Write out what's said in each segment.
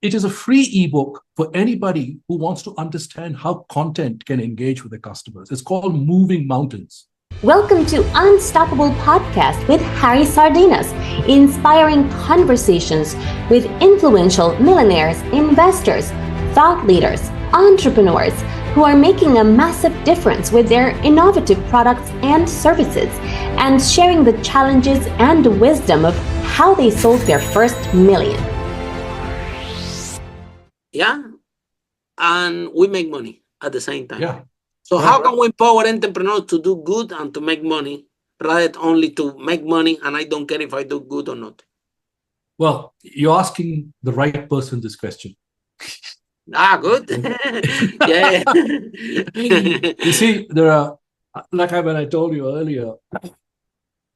it is a free ebook for anybody who wants to understand how content can engage with the customers. It's called Moving Mountains. Welcome to Unstoppable Podcast with Harry Sardinas, inspiring conversations with influential millionaires, investors, thought leaders, entrepreneurs who are making a massive difference with their innovative products and services, and sharing the challenges and wisdom of how they sold their first million. Yeah, and we make money at the same time. Yeah. So how can we empower entrepreneurs to do good and to make money rather than only to make money and I don't care if I do good or not? Well, you're asking the right person this question. Good. Yeah. You see, there are, when I told you earlier,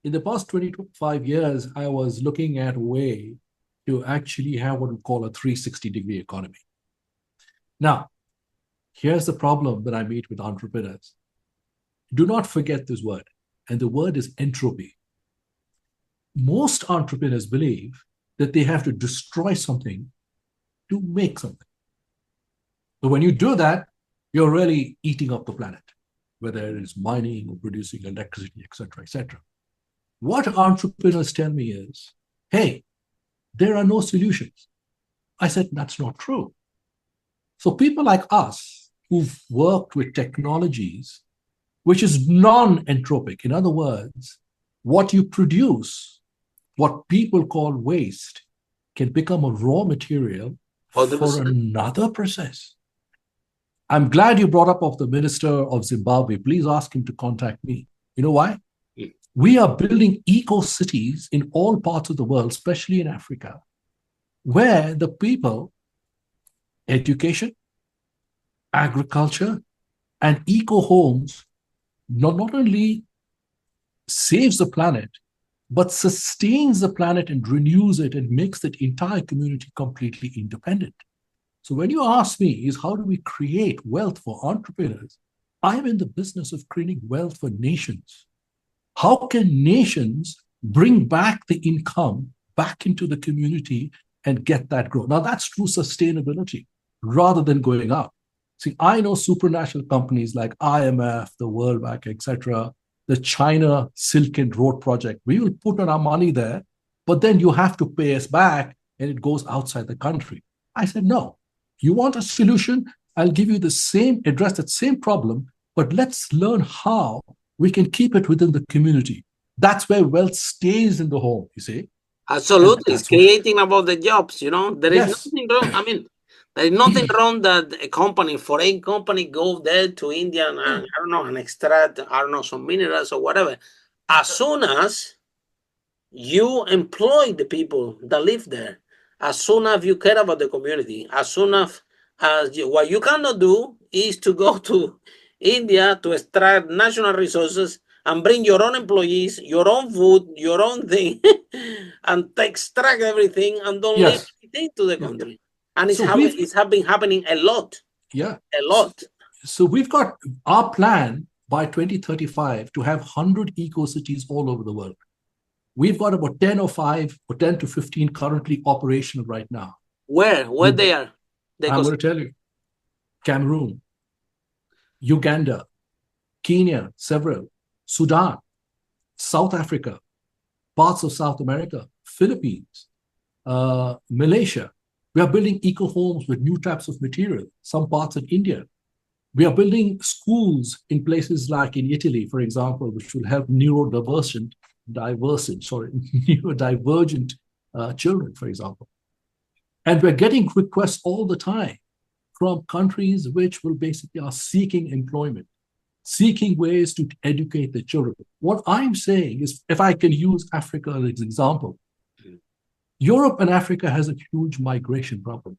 in the past 25 years, I was looking at a way to actually have what we call a 360-degree economy. Now, here's the problem that I meet with entrepreneurs. Do not forget this word, and the word is entropy. Most entrepreneurs believe that they have to destroy something to make something. But when you do that, you're really eating up the planet, whether it is mining or producing electricity, et cetera, What entrepreneurs tell me is, hey, there are no solutions. I said, that's not true. So people like us who've worked with technologies, which is non-entropic, in other words, what you produce, what people call waste, can become a raw material for another process. I'm glad you brought up of the minister of Zimbabwe. Please ask him to contact me. You know why? We are building eco-cities in all parts of the world, especially in Africa, where the people, education, agriculture, and eco-homes not only saves the planet, but sustains the planet and renews it and makes that entire community completely independent. So when you ask me is how do we create wealth for entrepreneurs, I'm in the business of creating wealth for nations. How can nations bring back the income back into the community and get that growth? Now that's true sustainability rather than going up. See, I know supranational companies like IMF, the World Bank, etc., the China Silk and Road Project. We will put on our money there, but then you have to pay us back and it goes outside the country. I said, no. You want a solution? I'll give you address that same problem, but let's learn how we can keep it within the community. That's where wealth stays in the home, you see? Absolutely. It's creating about the jobs, There is nothing wrong. I mean, there is nothing wrong that a foreign company go there to India and extract, some minerals or whatever. As soon as you employ the people that live there, as soon as you care about the community, as soon as what you cannot do is to go to India to extract national resources and bring your own employees, your own food, your own thing, and extract everything and don't leave anything to the country. And it's been happening a lot. Yeah. A lot. So we've got our plan by 2035 to have 100 eco-cities all over the world. We've got about 10 to 15 currently operational right now. Where they are? I'm going to tell you. Cameroon, Uganda, Kenya, several, Sudan, South Africa, parts of South America, Philippines, Malaysia. We are building eco-homes with new types of material, some parts in India. We are building schools in places like in Italy, for example, which will help neurodivergent children, for example. And we're getting requests all the time from countries which will basically are seeking employment, seeking ways to educate their children. What I'm saying is, if I can use Africa as an example, Europe and Africa has a huge migration problem.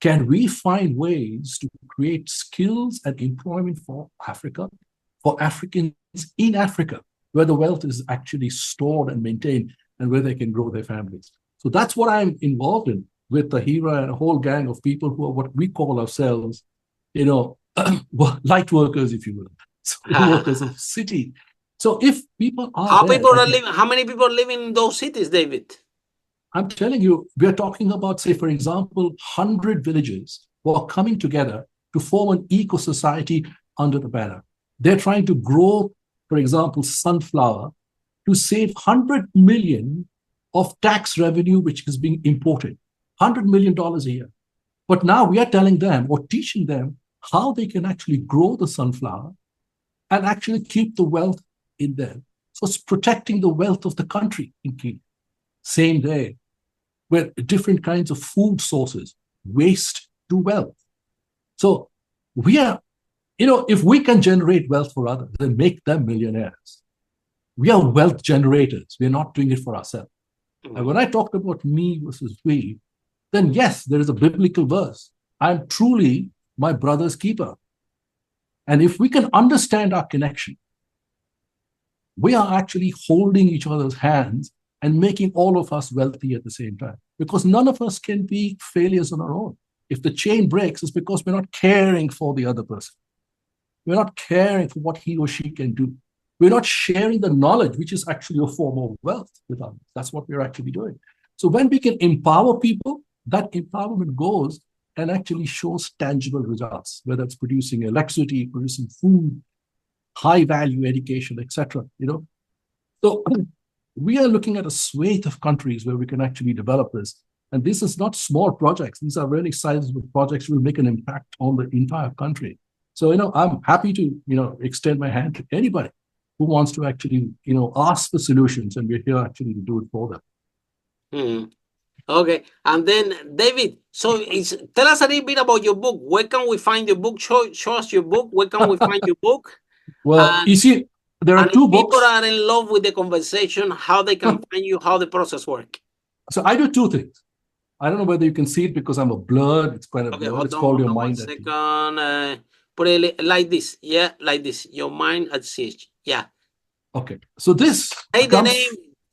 Can we find ways to create skills and employment for Africa, for Africans in Africa, where the wealth is actually stored and maintained and where they can grow their families? So that's what I'm involved in with the Hira and a whole gang of people who are what we call ourselves, light workers, if you will, so workers of city. So if people are how many people live in those cities, David? I'm telling you, we are talking about, say, for example, 100 villages who are coming together to form an eco-society under the banner. They're trying to grow, for example, sunflower to save 100 million of tax revenue, which is being imported, $100 million a year. But now we are telling them or teaching them how they can actually grow the sunflower and actually keep the wealth in them. So it's protecting the wealth of the country in Kenya. Same day, where different kinds of food sources, waste to wealth. So we are, if we can generate wealth for others, then make them millionaires. We are wealth generators. We're not doing it for ourselves. And when I talked about me versus we, then yes, there is a biblical verse. I'm truly my brother's keeper. And if we can understand our connection, we are actually holding each other's hands and making all of us wealthy at the same time. Because none of us can be failures on our own. If the chain breaks, it's because we're not caring for the other person. We're not caring for what he or she can do. We're not sharing the knowledge, which is actually a form of wealth with others. That's what we're actually doing. So when we can empower people, that empowerment goes and actually shows tangible results, whether it's producing electricity, producing food, high value education, etc. So we are looking at a swathe of countries where we can actually develop this. And this is not small projects. These are really sizable projects that will make an impact on the entire country. So, I'm happy to, extend my hand to anybody who wants to actually, ask for solutions, and we're here actually to do it for them. Mm-hmm. Okay. And then, David, so tell us a little bit about your book. Where can we find your book? Show us your book. Where can we find your book? Well, you see, there are two books. People are in love with the conversation, how they can find you, how the process works. So I do two things. I don't know whether you can see it because I'm a blurred. It's quite a blurred. It's called Your Mind at Second. Put it like this. Yeah, like this. Your Mind at Siege. Yeah. Okay. So this. Say the name.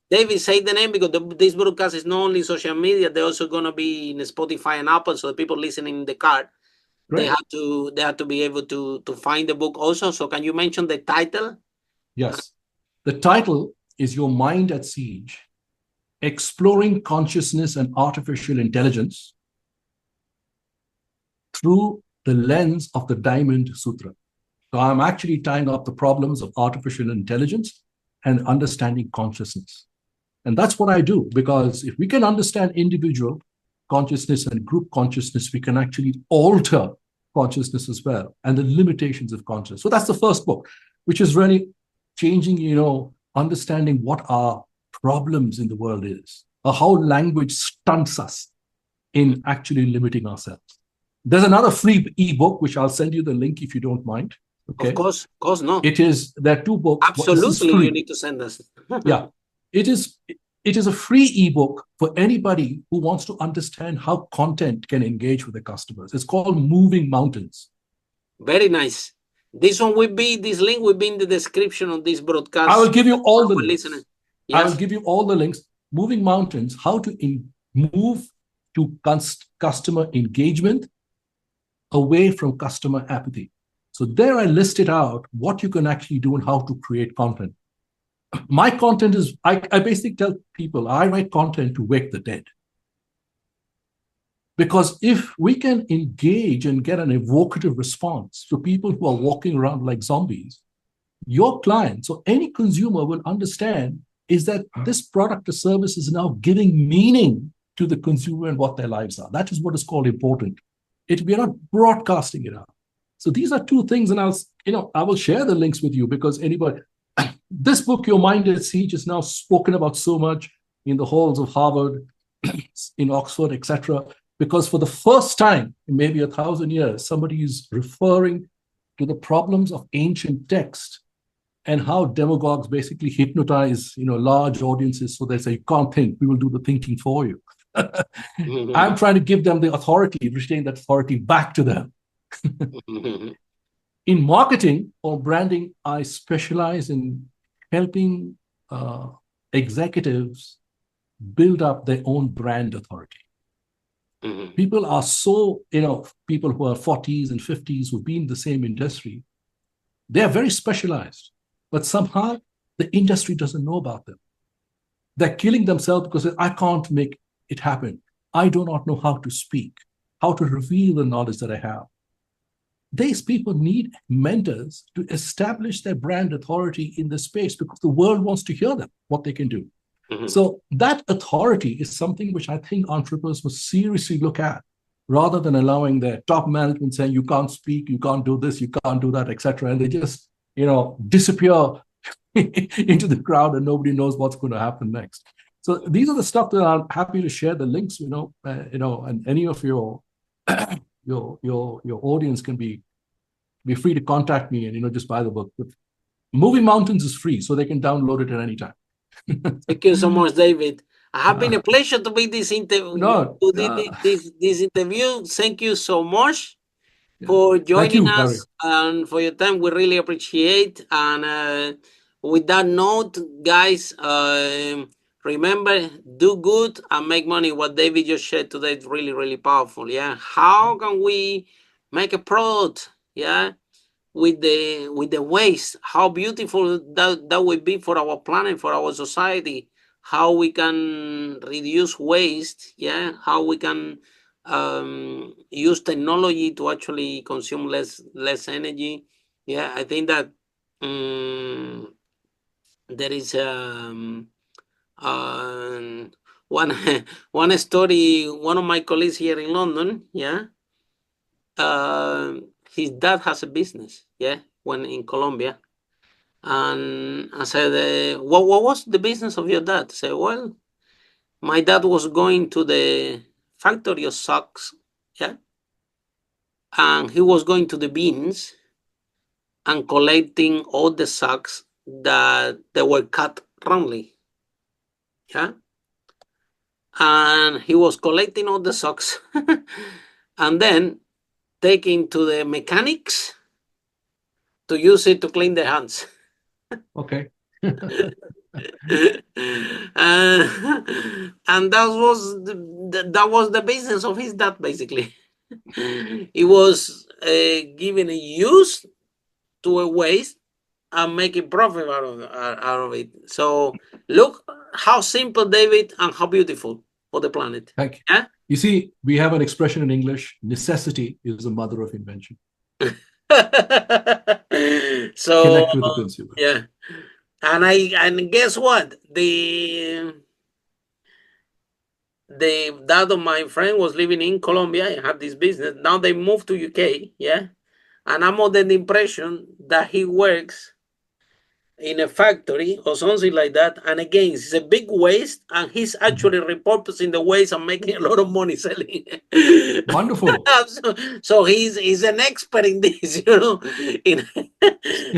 David, say the name, because this broadcast is not only social media, they're also going to be in Spotify and Apple. So the people listening in the car, they have to be able to find the book also. So can you mention the title? Yes. The title is Your Mind at Siege: Exploring Consciousness and Artificial Intelligence Through the Lens of the Diamond Sutra. So I'm actually tying up the problems of artificial intelligence and understanding consciousness. And that's what I do, because if we can understand individual consciousness and group consciousness, we can actually alter consciousness as well and the limitations of consciousness. So that's the first book, which is really changing, understanding what our problems in the world is, or how language stunts us in actually limiting ourselves. There's another free ebook, which I'll send you the link if you don't mind. Okay. Of course, no. There are two books. Absolutely, you need to send us. Yeah. It is a free ebook for anybody who wants to understand how content can engage with the customers. It's called Moving Mountains. Very nice. This link will be in the description of this broadcast. I will give you all the links. Yes. I will give you all the links. Moving Mountains, how to move to customer engagement away from customer apathy. So there I listed out what you can actually do and how to create content. My content is, I basically tell people, I write content to wake the dead. Because if we can engage and get an evocative response to people who are walking around like zombies, your clients or any consumer will understand is that this product or service is now giving meaning to the consumer and what their lives are. That is what is called important. We are not broadcasting it out. So these are two things, and I will share the links with you, because anybody. This book, Your Mind at Siege, is now spoken about so much in the halls of Harvard, in Oxford, etc. Because for the first time in maybe 1,000 years, somebody is referring to the problems of ancient text and how demagogues basically hypnotize, large audiences. So they say, you can't think, we will do the thinking for you. I'm trying to give them the authority, retain that authority back to them. In marketing or branding, I specialize in helping executives build up their own brand authority. Mm-hmm. People are so, people who are 40s and 50s who've been in the same industry, they are very specialized, but somehow the industry doesn't know about them. They're killing themselves because I can't make it happen. I do not know how to speak, how to reveal the knowledge that I have. These people need mentors to establish their brand authority in the space because the world wants to hear them, what they can do. Mm-hmm. So that authority is something which I think entrepreneurs must seriously look at, rather than allowing their top management saying, you can't speak, you can't do this, you can't do that, etc. And they just, disappear into the crowd and nobody knows what's going to happen next. So these are the stuff that I'm happy to share the links, and any of your your audience can be free to contact me and just buy the book. But Moving Mountains is free, so they can download it at any time. Thank you so much, David. I have been a pleasure to be this interview. This interview. Thank you so much for joining us and for your time. We really appreciate. And with that note, guys, remember, do good and make money. What David just shared today is really, really powerful. Yeah. How can we make a product? Yeah. With the waste, how beautiful that would be for our planet, for our society. How we can reduce waste. Yeah. How we can use technology to actually consume less energy. Yeah. I think that there is one story. One of my colleagues here in London. Yeah. His dad has a business, when in Colombia. And I said, what was the business of your dad? I said, well, my dad was going to the factory of socks, and he was going to the bins and collecting all the socks that they were cut wrongly, and he was collecting all the socks and then taking to the mechanics to use it to clean their hands. Okay. And that was the business of his dad, basically. He was giving a use to a waste and making profit out of it. So look how simple, David, and how beautiful for the planet. Thank you. Yeah? You see, we have an expression in English: necessity is the mother of invention. So connect with the consumer. Yeah. And guess what? The dad of my friend was living in Colombia and had this business. Now they moved to UK, and I'm under the impression that he works in a factory or something like that. And again, it's a big waste, and he's actually repurposing the waste and making a lot of money selling. Wonderful. So he's an expert in this,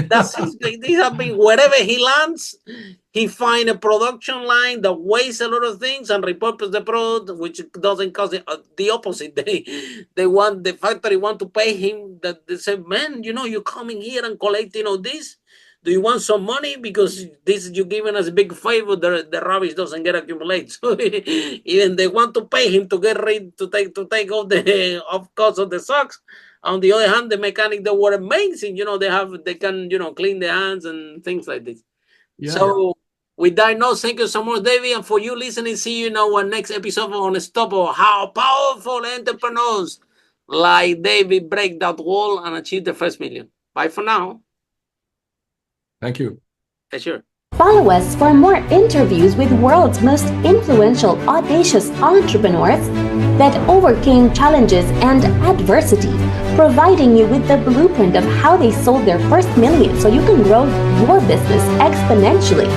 That's these have been, wherever he lands, he find a production line that wastes a lot of things and repurpose the product, which doesn't cost the opposite. The factory want to pay him. That they say, man, you're coming here and collecting all this. Do you want some money? Because this you're giving us a big favor. The rubbish doesn't get accumulated. So even they want to pay him to get rid, to take off the cost of the socks. On the other hand, the mechanic, they were amazing. They can clean their hands and things like this. So with that note, thank you so much, David, and for you listening. See you in our next episode on Unstoppable. How powerful entrepreneurs like David break that wall and achieve the first million. Bye for now. Thank you. Yeah, sure. Follow us for more interviews with world's most influential, audacious entrepreneurs that overcame challenges and adversity, providing you with the blueprint of how they sold their first million so you can grow your business exponentially.